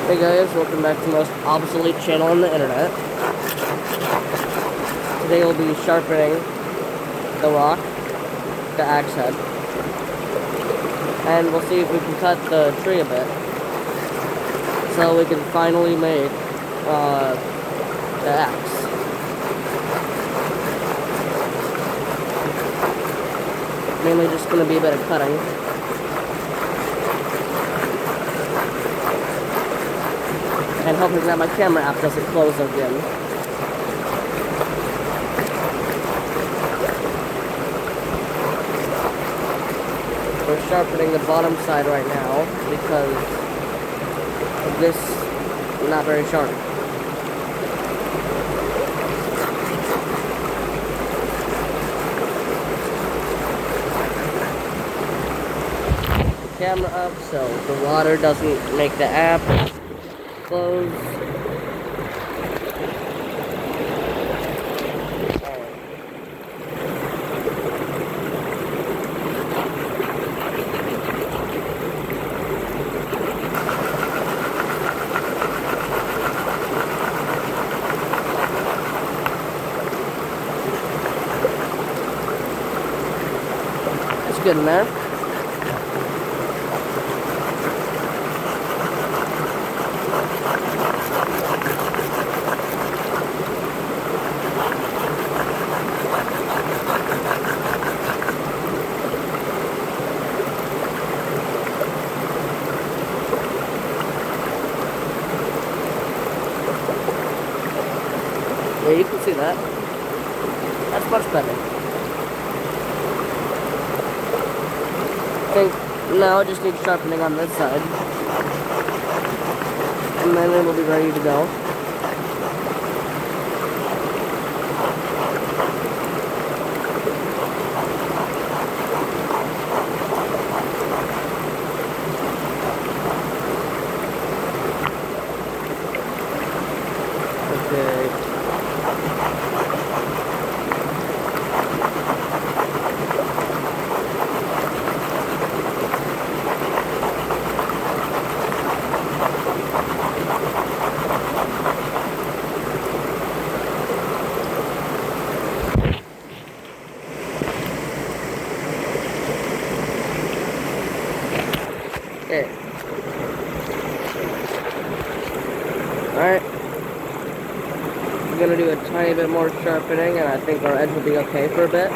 Hey guys, welcome back to the most obsolete channel on the internet. Today we'll be sharpening the rock, the axe head, and we'll see if we can cut the tree a bit, so we can finally make the axe. Mainly just going to be a bit of cutting. And hoping that my camera app doesn't close again. We're sharpening the bottom side right now because this is not very sharp. Camera up so the water doesn't make the app close. That's good in there. Yeah, you can see that. That's much better. I think now I just need sharpening on this side. And then it'll be ready to go. Okay. Okay. Alright. I'm gonna do a tiny bit more sharpening and I think our edge will be okay for a bit.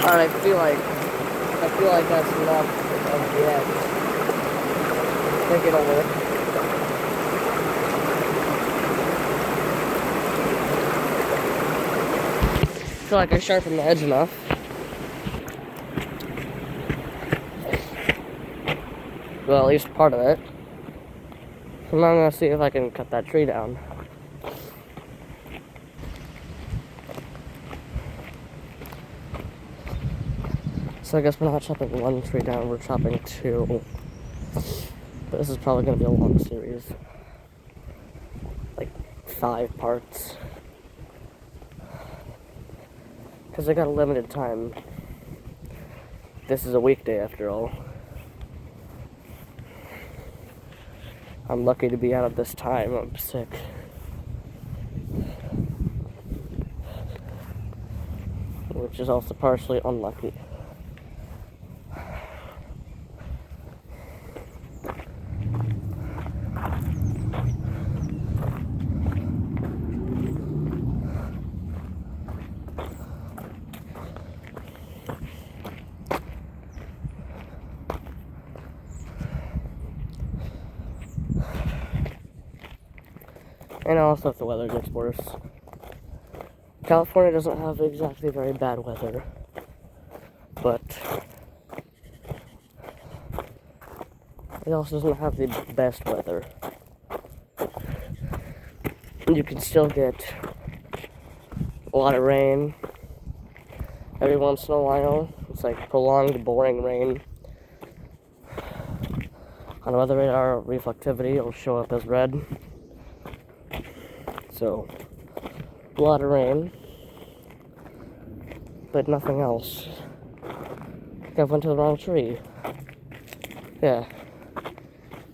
Alright, I feel like that's enough of the edge. I think it'll work. I feel like I sharpened the edge enough. Well, at least part of it. So now I'm gonna see if I can cut that tree down. So I guess we're not chopping one tree down, we're chopping two. But this is probably going to be a long series. Like 5 parts. Because I got a limited time. This is a weekday after all. I'm lucky to be out at this time, I'm sick. Which is also partially unlucky. And also if the weather gets worse. California doesn't have exactly very bad weather, but it also doesn't have the best weather. You can still get a lot of rain every once in a while. It's like prolonged, boring rain. On the weather radar, reflectivity will show up as red. So, a lot of rain, but nothing else. I think I went to the wrong tree. Yeah.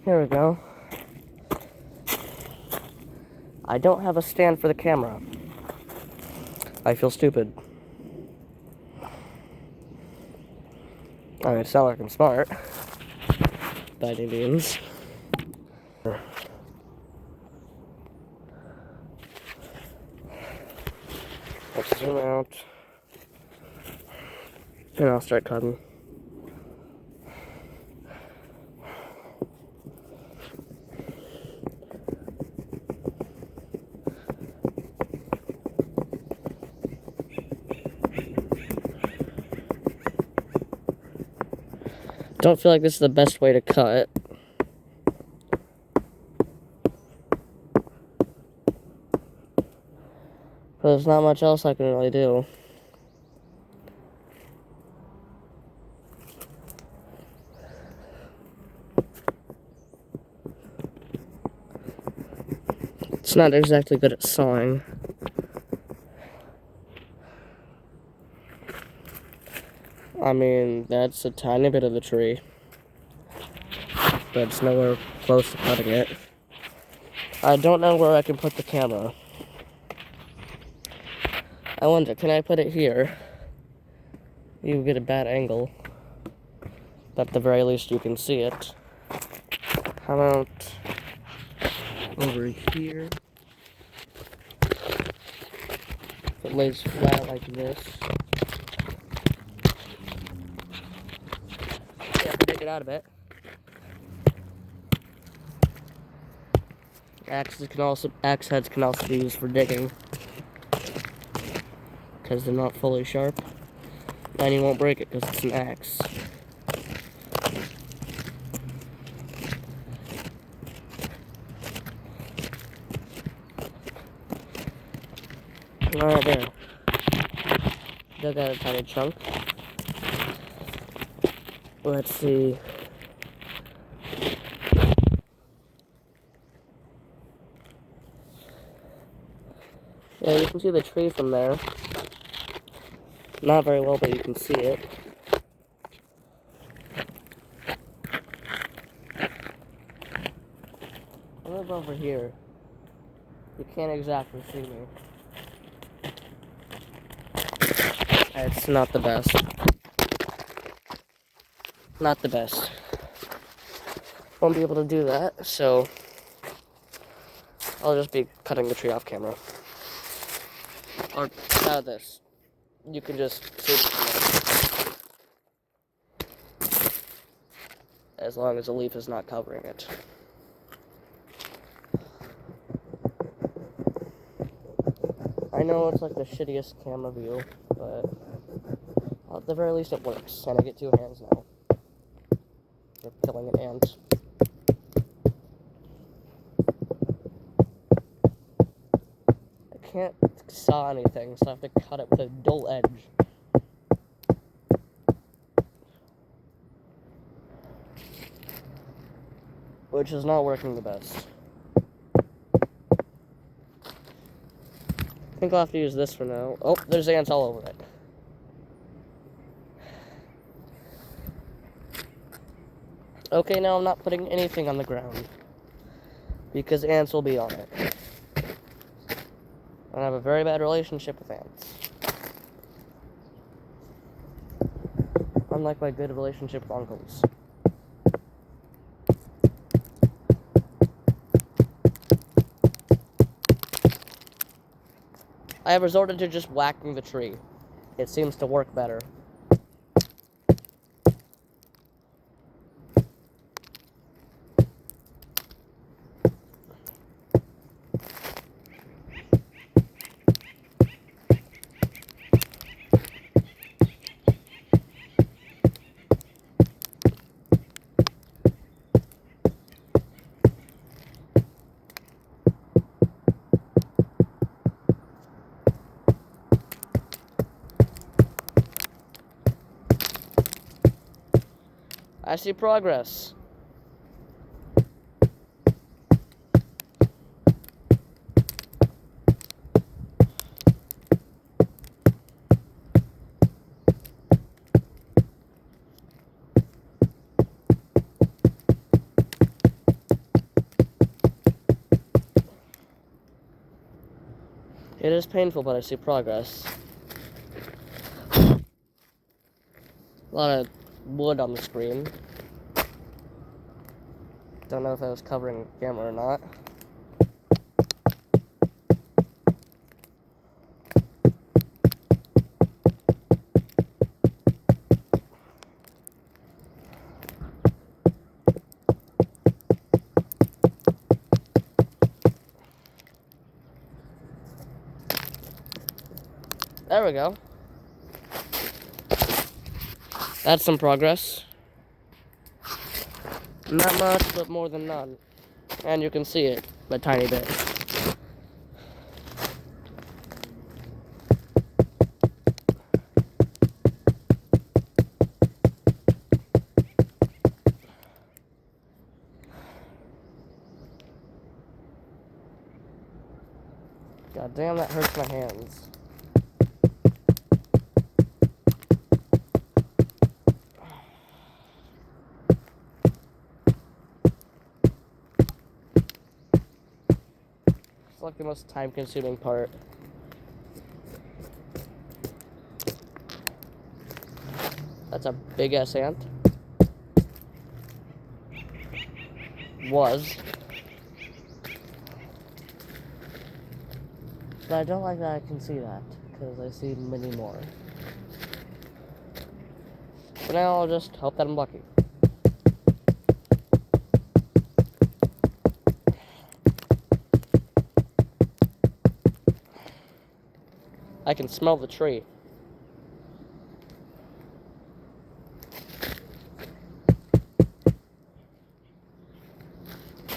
Here we go. I don't have a stand for the camera. I feel stupid. I mean, it's not like I'm smart. By any means. Let's zoom out. And I'll start cutting. Don't feel like this is the best way to cut. But there's not much else I can really do. It's not exactly good at sawing. I mean, that's a tiny bit of the tree. But it's nowhere close to cutting it. I don't know where I can put the camera. I wonder, can I put it here? You get a bad angle. But at the very least you can see it. How about over here? If it lays flat like this. Yeah, dig it out a bit. Axe heads can also be used for digging. Because they're not fully sharp. And you won't break it because it's an axe. Alright, there. Dug out a tiny chunk. Let's see. Yeah, you can see the tree from there. Not very well, but you can see it. I live over here. You can't exactly see me. It's not the best. Not the best. Won't be able to do that, so I'll just be cutting the tree off camera. Or out of this. You can just see it as long as the leaf is not covering it. I know it's like the shittiest camera view, but at the very least it works, and I get 2 hands now for killing an ant. I can't saw anything, so I have to cut it with a dull edge. Which is not working the best. I think I'll have to use this for now. Oh, there's ants all over it. Okay, now I'm not putting anything on the ground. Because ants will be on it. I have a very bad relationship with ants. Unlike my good relationship with uncles. I have resorted to just whacking the tree. It seems to work better. I see progress. It is painful, but I see progress. A lot of wood on the screen. Don't know if I was covering the camera or not. There we go. That's some progress. Not much, but more than none. And you can see it a tiny bit. God damn, that hurts my hands. It's like the most time-consuming part. That's a big-ass ant. Was. But I don't like that I can see that, because I see many more. For now, I'll just hope that I'm lucky. I can smell the tree.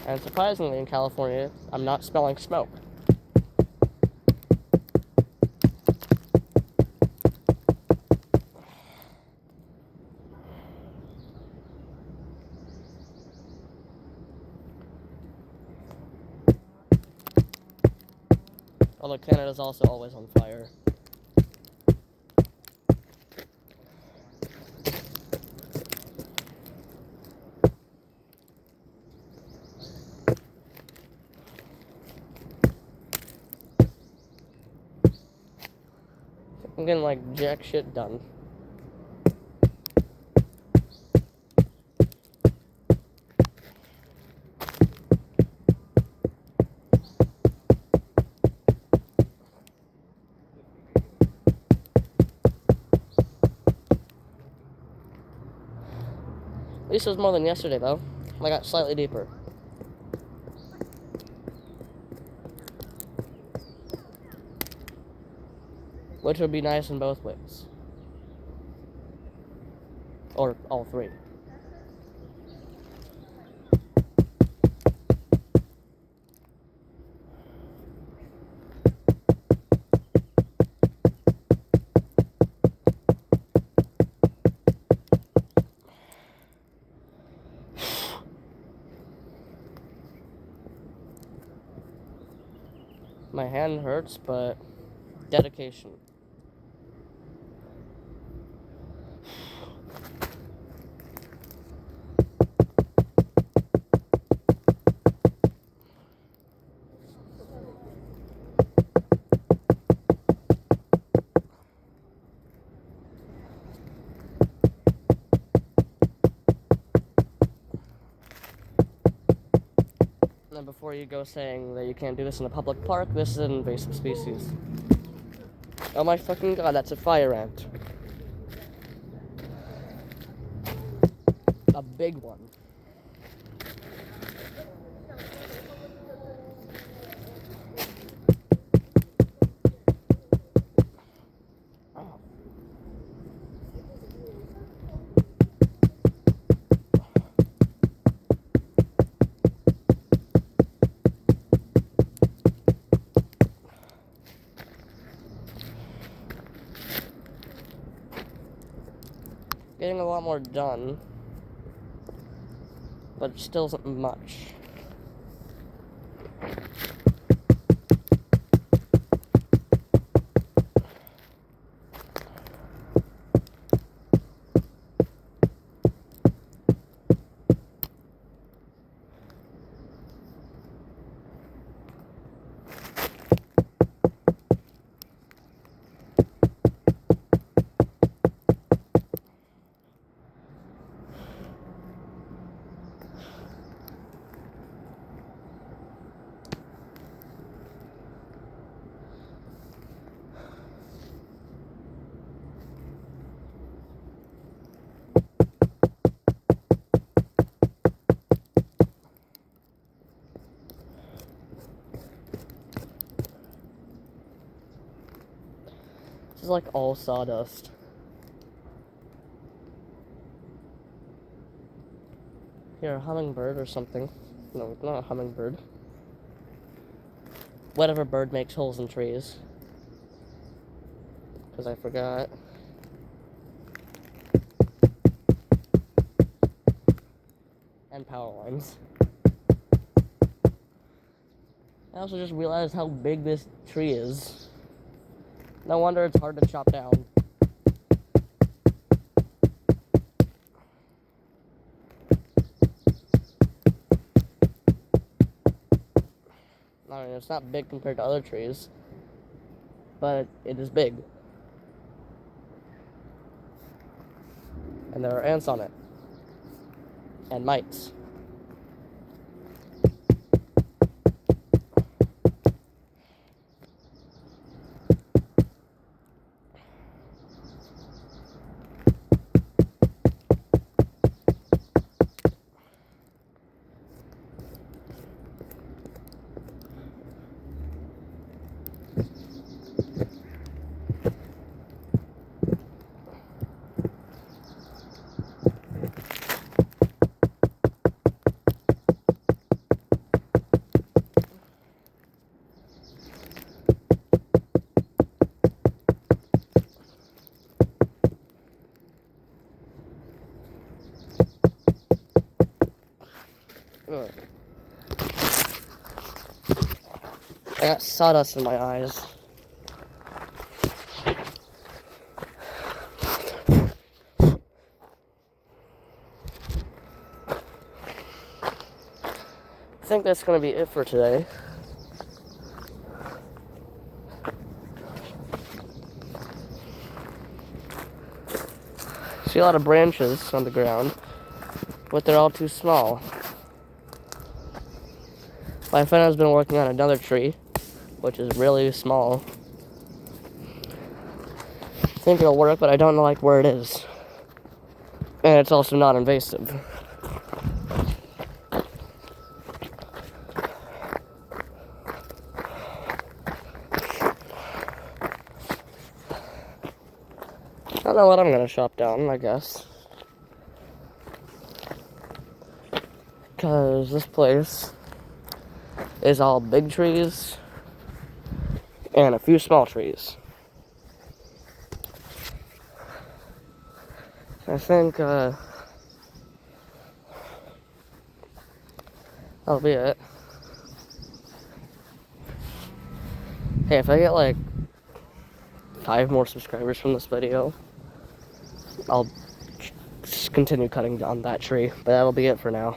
And surprisingly, in California, I'm not smelling smoke. Although Canada's also always on fire. I'm getting like jack shit done. At least it was more than yesterday, though. I got slightly deeper. Which would be nice in both ways. Or all three. My hand hurts, but dedication. And before you go saying that you can't do this in a public park, this is an invasive species. Oh my fucking god, that's a fire ant. A big one. Oh. Getting a lot more done. but it still isn't much. This is like all sawdust. Here, a hummingbird or something. No, not a hummingbird. Whatever bird makes holes in trees. Because I forgot. And power lines. I also just realized how big this tree is. No wonder it's hard to chop down. I mean, it's not big compared to other trees, but it is big. And there are ants on it. And mites. Ugh. I got sawdust in my eyes. I think that's going to be it for today. See a lot of branches on the ground, but they're all too small. My friend has been working on another tree, which is really small. I think it'll work, but I don't know like where it is. And it's also not invasive. I don't know what I'm gonna chop down, I guess. Because this place is all big trees and a few small trees. I think that'll be it. Hey, if I get like 5 more subscribers from this video, I'll continue cutting down that tree, but that'll be it for now.